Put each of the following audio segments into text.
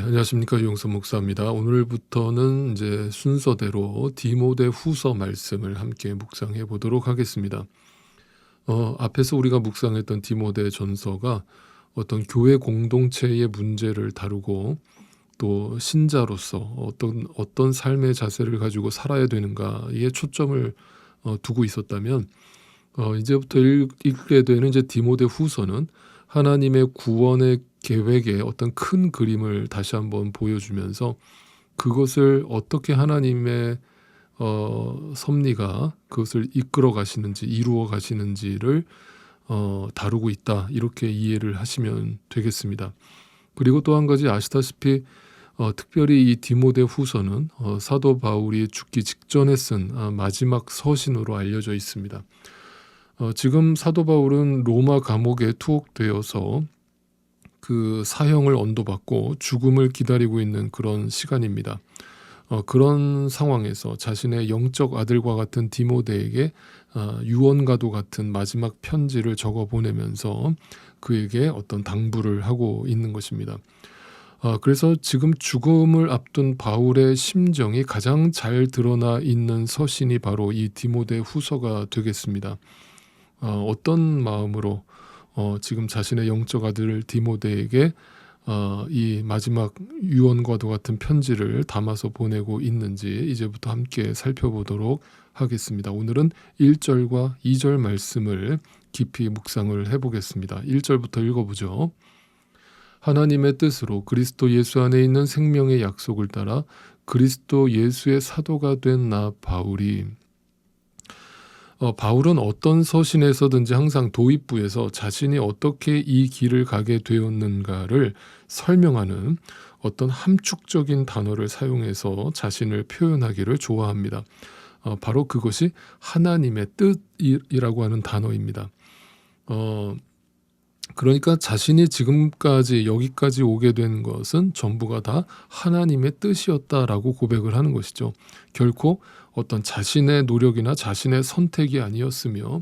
안녕하십니까. 유영선 목사입니다. 오늘부터는 이제 순서대로 디모데후서 말씀을 함께 묵상해 보도록 하겠습니다. 앞에서 우리가 묵상했던 디모데 전서가 어떤 교회 공동체의 문제를 다루고 또 신자로서 어떤 삶의 자세를 가지고 살아야 되는가에 초점을 두고 있었다면 이제부터 읽게 되는 이제 디모데후서는 하나님의 구원의 계획의 어떤 큰 그림을 다시 한번 보여주면서 그것을 어떻게 하나님의 섭리가 그것을 이끌어 가시는지 이루어 가시는지를 다루고 있다, 이렇게 이해를 하시면 되겠습니다. 그리고 또 한 가지 아시다시피 특별히 이 디모데후서는 사도 바울이 죽기 직전에 쓴 마지막 서신으로 알려져 있습니다. 지금 사도 바울은 로마 감옥에 투옥되어서 그 사형을 언도받고 죽음을 기다리고 있는 그런 시간입니다. 그런 상황에서 자신의 영적 아들과 같은 디모데에게 유언과도 같은 마지막 편지를 적어 보내면서 그에게 어떤 당부를 하고 있는 것입니다. 그래서 지금 죽음을 앞둔 바울의 심정이 가장 잘 드러나 있는 서신이 바로 이 디모데후서가 되겠습니다. 어떤 마음으로 지금 자신의 영적 아들 디모데에게 이 마지막 유언과도 같은 편지를 담아서 보내고 있는지 이제부터 함께 살펴보도록 하겠습니다. 오늘은 1절과 2절 말씀을 깊이 묵상을 해보겠습니다. 1절부터 읽어보죠. 하나님의 뜻으로 그리스도 예수 안에 있는 생명의 약속을 따라 그리스도 예수의 사도가 된 나 바울이. 바울은 어떤 서신에서든지 항상 도입부에서 자신이 어떻게 이 길을 가게 되었는가를 설명하는 어떤 함축적인 단어를 사용해서 자신을 표현하기를 좋아합니다. 바로 그것이 하나님의 뜻이라고 하는 단어입니다. 그러니까 자신이 지금까지 여기까지 오게 된 것은 전부가 다 하나님의 뜻이었다라고 고백을 하는 것이죠. 결코 어떤 자신의 노력이나 자신의 선택이 아니었으며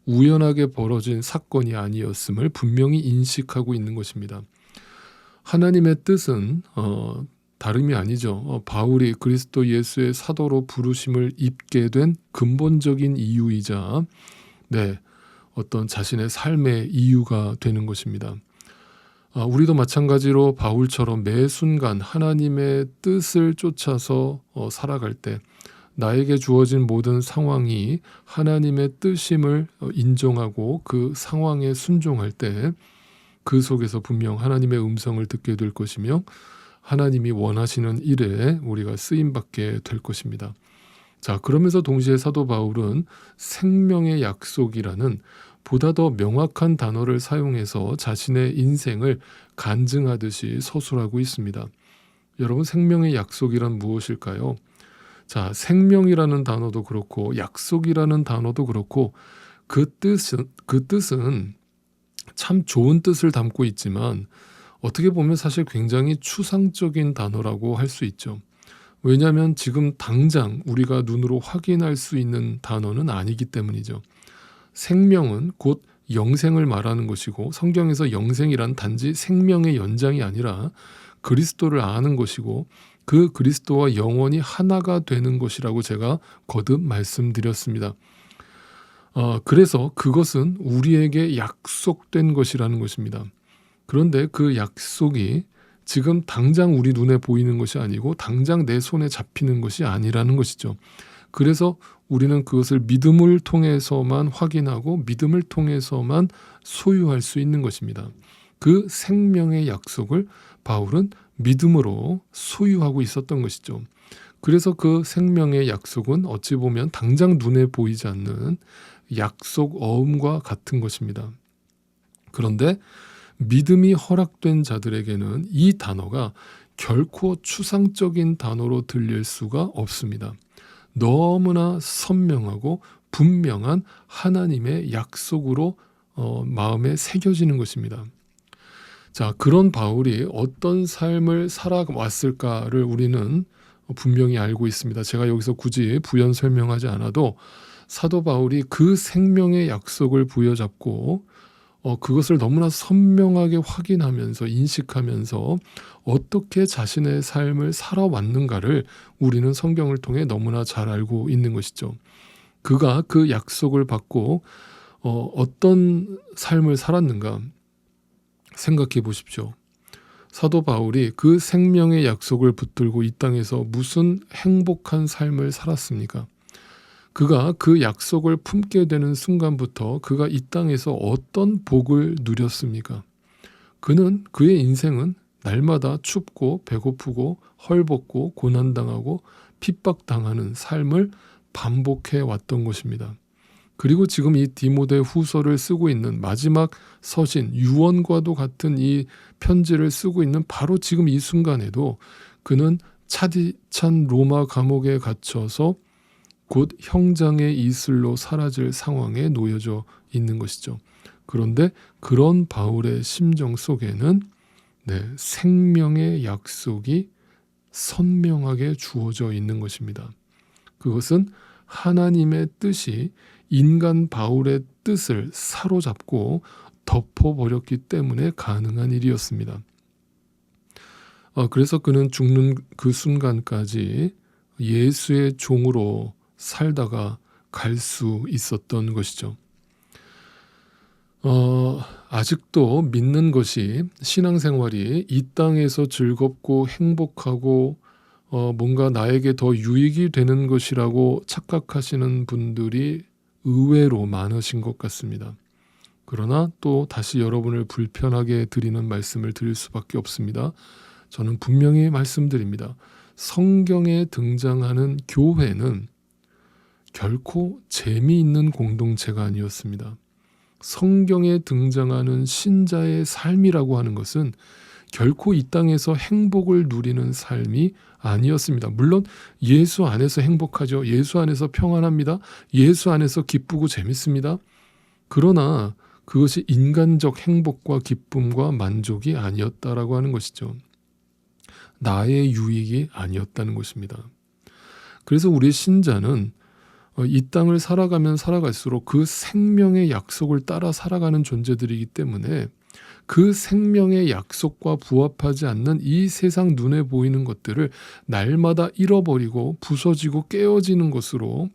우연하게 벌어진 사건이 아니었음을 분명히 인식하고 있는 것입니다. 하나님의 뜻은 다름이 아니죠. 바울이 그리스도 예수의 사도로 부르심을 입게 된 근본적인 이유이자 어떤 자신의 삶의 이유가 되는 것입니다. 우리도 마찬가지로 바울처럼 매 순간 하나님의 뜻을 쫓아서 살아갈 때 나에게 주어진 모든 상황이 하나님의 뜻임을 인정하고 그 상황에 순종할 때 그 속에서 분명 하나님의 음성을 듣게 될 것이며 하나님이 원하시는 일에 우리가 쓰임받게 될 것입니다. 자, 그러면서 동시에 사도 바울은 생명의 약속이라는 보다 더 명확한 단어를 사용해서 자신의 인생을 간증하듯이 서술하고 있습니다. 여러분, 생명의 약속이란 무엇일까요? 자, 생명이라는 단어도 그렇고 약속이라는 단어도 그렇고 그 뜻은 참 좋은 뜻을 담고 있지만 어떻게 보면 사실 굉장히 추상적인 단어라고 할 수 있죠. 왜냐하면 지금 당장 우리가 눈으로 확인할 수 있는 단어는 아니기 때문이죠. 생명은 곧 영생을 말하는 것이고 성경에서 영생이란 단지 생명의 연장이 아니라 그리스도를 아는 것이고 그 그리스도와 영원히 하나가 되는 것이라고 제가 거듭 말씀드렸습니다. 그래서 그것은 우리에게 약속된 것이라는 것입니다. 그런데 그 약속이 지금 당장 우리 눈에 보이는 것이 아니고 당장 내 손에 잡히는 것이 아니라는 것이죠. 그래서 우리는 그것을 믿음을 통해서만 확인하고 믿음을 통해서만 소유할 수 있는 것입니다. 그 생명의 약속을 바울은 믿음으로 소유하고 있었던 것이죠. 그래서 그 생명의 약속은 어찌 보면 당장 눈에 보이지 않는 약속 어음과 같은 것입니다. 그런데 믿음이 허락된 자들에게는 이 단어가 결코 추상적인 단어로 들릴 수가 없습니다. 너무나 선명하고 분명한 하나님의 약속으로 마음에 새겨지는 것입니다. 자, 그런 바울이 어떤 삶을 살아왔을까를 우리는 분명히 알고 있습니다. 제가 여기서 굳이 부연 설명하지 않아도 사도 바울이 그 생명의 약속을 부여잡고 그것을 너무나 선명하게 확인하면서 인식하면서 어떻게 자신의 삶을 살아왔는가를 우리는 성경을 통해 너무나 잘 알고 있는 것이죠. 그가 그 약속을 받고 어떤 삶을 살았는가 생각해 보십시오. 사도 바울이 그 생명의 약속을 붙들고 이 땅에서 무슨 행복한 삶을 살았습니까? 그가 그 약속을 품게 되는 순간부터 그가 이 땅에서 어떤 복을 누렸습니까? 그의 인생은 날마다 춥고 배고프고 헐벗고 고난당하고 핍박당하는 삶을 반복해 왔던 것입니다. 그리고 지금 이 디모데 후서를 쓰고 있는 마지막 서신 유언과도 같은 이 편지를 쓰고 있는 바로 지금 이 순간에도 그는 차디찬 로마 감옥에 갇혀서 곧 형장의 이슬로 사라질 상황에 놓여져 있는 것이죠. 그런데 그런 바울의 심정 속에는 생명의 약속이 선명하게 주어져 있는 것입니다. 그것은 하나님의 뜻이 인간 바울의 뜻을 사로잡고 덮어버렸기 때문에 가능한 일이었습니다. 그래서 그는 죽는 그 순간까지 예수의 종으로 살다가 갈 수 있었던 것이죠. 아직도 믿는 것이 신앙생활이 이 땅에서 즐겁고 행복하고 뭔가 나에게 더 유익이 되는 것이라고 착각하시는 분들이 의외로 많으신 것 같습니다. 그러나 또 다시 여러분을 불편하게 드리는 말씀을 드릴 수밖에 없습니다. 저는 분명히 말씀드립니다. 성경에 등장하는 교회는 결코 재미있는 공동체가 아니었습니다. 성경에 등장하는 신자의 삶이라고 하는 것은 결코 이 땅에서 행복을 누리는 삶이 아니었습니다. 물론 예수 안에서 행복하죠. 예수 안에서 평안합니다. 예수 안에서 기쁘고 재밌습니다. 그러나 그것이 인간적 행복과 기쁨과 만족이 아니었다라고 하는 것이죠. 나의 유익이 아니었다는 것입니다. 그래서 우리 신자는 이 땅을 살아가면 살아갈수록 그 생명의 약속을 따라 살아가는 존재들이기 때문에 그 생명의 약속과 부합하지 않는 이 세상 눈에 보이는 것들을 날마다 잃어버리고 부서지고 깨어지는 것으로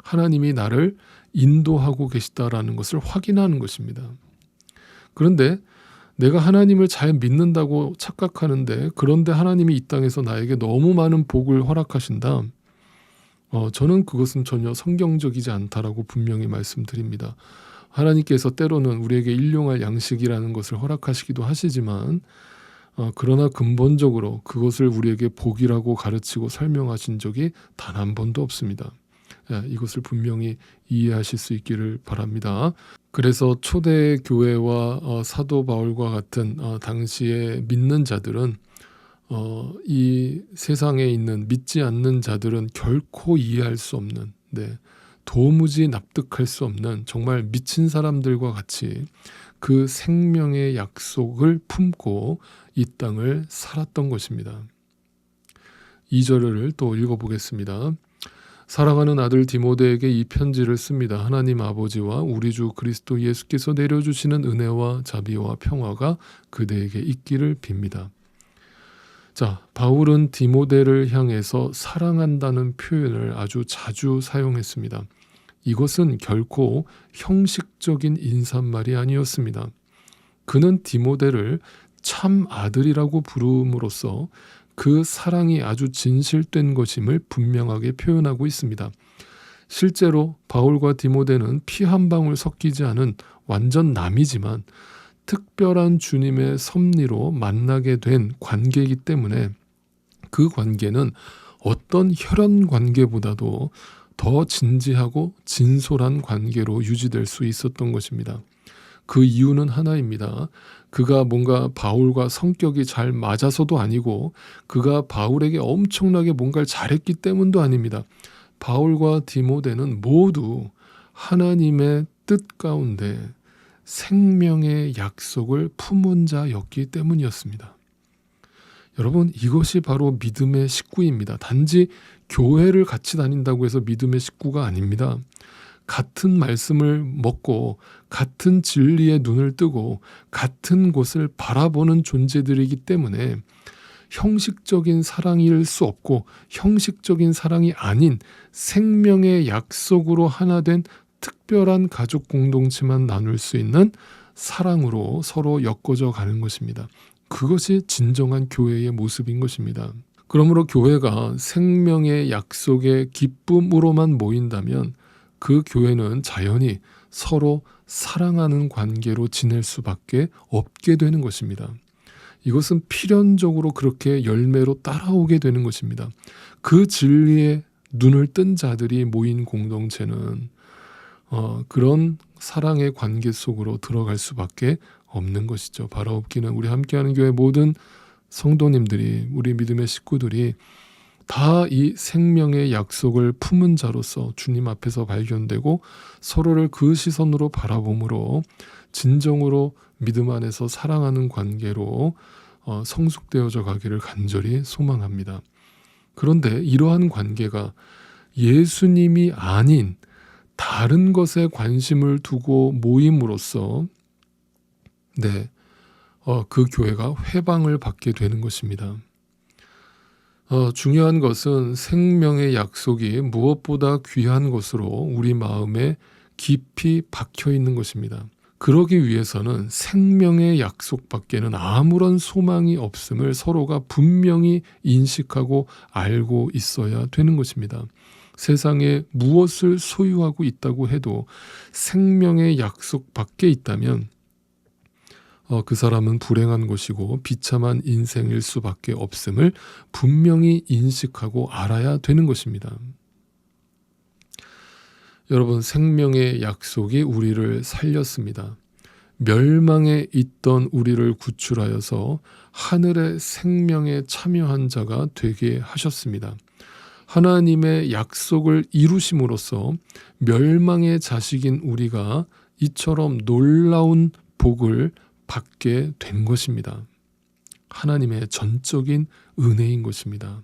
하나님이 나를 인도하고 계시다라는 것을 확인하는 것입니다. 그런데 내가 하나님을 잘 믿는다고 착각하는데 그런데 하나님이 이 땅에서 나에게 너무 많은 복을 허락하신다. 저는 그것은 전혀 성경적이지 않다라고 분명히 말씀드립니다. 하나님께서 때로는 우리에게 일용할 양식이라는 것을 허락하시기도 하시지만 그러나 근본적으로 그것을 우리에게 복이라고 가르치고 설명하신 적이 단 한 번도 없습니다. 이것을 분명히 이해하실 수 있기를 바랍니다. 그래서 초대 교회와 사도 바울과 같은 당시의 믿는 자들은 이 세상에 있는 믿지 않는 자들은 결코 이해할 수 없는 도무지 납득할 수 없는 정말 미친 사람들과 같이 그 생명의 약속을 품고 이 땅을 살았던 것입니다. 2절을 또 읽어보겠습니다. 사랑하는 아들 디모데에게 이 편지를 씁니다. 하나님 아버지와 우리 주 그리스도 예수께서 내려주시는 은혜와 자비와 평화가 그대에게 있기를 빕니다. 자, 바울은 디모데를 향해서 사랑한다는 표현을 아주 자주 사용했습니다. 이것은 결코 형식적인 인사말이 아니었습니다. 그는 디모데를 참 아들이라고 부름으로써 그 사랑이 아주 진실된 것임을 분명하게 표현하고 있습니다. 실제로 바울과 디모데는 피 한 방울 섞이지 않은 완전 남이지만 특별한 주님의 섭리로 만나게 된 관계이기 때문에 그 관계는 어떤 혈연 관계보다도 더 진지하고 진솔한 관계로 유지될 수 있었던 것입니다. 그 이유는 하나입니다. 그가 뭔가 바울과 성격이 잘 맞아서도 아니고 그가 바울에게 엄청나게 뭔가를 잘했기 때문도 아닙니다. 바울과 디모데는 모두 하나님의 뜻 가운데 생명의 약속을 품은 자였기 때문이었습니다. 여러분, 이것이 바로 믿음의 식구입니다. 단지 교회를 같이 다닌다고 해서 믿음의 식구가 아닙니다. 같은 말씀을 먹고 같은 진리의 눈을 뜨고 같은 곳을 바라보는 존재들이기 때문에 형식적인 사랑일 수 없고 형식적인 사랑이 아닌 생명의 약속으로 하나 된 특별한 가족 공동체만 나눌 수 있는 사랑으로 서로 엮어져 가는 것입니다. 그것이 진정한 교회의 모습인 것입니다. 그러므로 교회가 생명의 약속의 기쁨으로만 모인다면 그 교회는 자연히 서로 사랑하는 관계로 지낼 수밖에 없게 되는 것입니다. 이것은 필연적으로 그렇게 열매로 따라오게 되는 것입니다. 그 진리에 눈을 뜬 자들이 모인 공동체는 그런 사랑의 관계 속으로 들어갈 수밖에 없는 것이죠. 바라옵기는 우리 함께하는 교회 모든 성도님들이, 우리 믿음의 식구들이 다 이 생명의 약속을 품은 자로서 주님 앞에서 발견되고 서로를 그 시선으로 바라봄으로 진정으로 믿음 안에서 사랑하는 관계로 성숙되어져 가기를 간절히 소망합니다. 그런데 이러한 관계가 예수님이 아닌 다른 것에 관심을 두고 모임으로써 그 교회가 회방을 받게 되는 것입니다. 중요한 것은 생명의 약속이 무엇보다 귀한 것으로 우리 마음에 깊이 박혀 있는 것입니다. 그러기 위해서는 생명의 약속밖에는 아무런 소망이 없음을 서로가 분명히 인식하고 알고 있어야 되는 것입니다. 세상에 무엇을 소유하고 있다고 해도 생명의 약속 밖에 있다면 그 사람은 불행한 것이고 비참한 인생일 수밖에 없음을 분명히 인식하고 알아야 되는 것입니다. 여러분, 생명의 약속이 우리를 살렸습니다. 멸망에 있던 우리를 구출하여서 하늘의 생명에 참여한 자가 되게 하셨습니다. 하나님의 약속을 이루심으로써 멸망의 자식인 우리가 이처럼 놀라운 복을 받게 된 것입니다. 하나님의 전적인 은혜인 것입니다.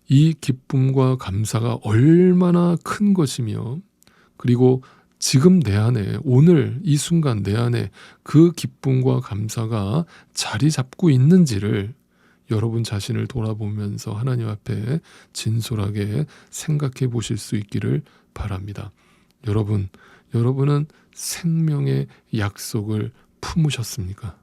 이 기쁨과 감사가 얼마나 큰 것이며, 그리고 지금 내 안에, 오늘 이 순간 내 안에 그 기쁨과 감사가 자리 잡고 있는지를 여러분 자신을 돌아보면서 하나님 앞에 진솔하게 생각해 보실 수 있기를 바랍니다. 여러분은 생명의 약속을 품으셨습니까?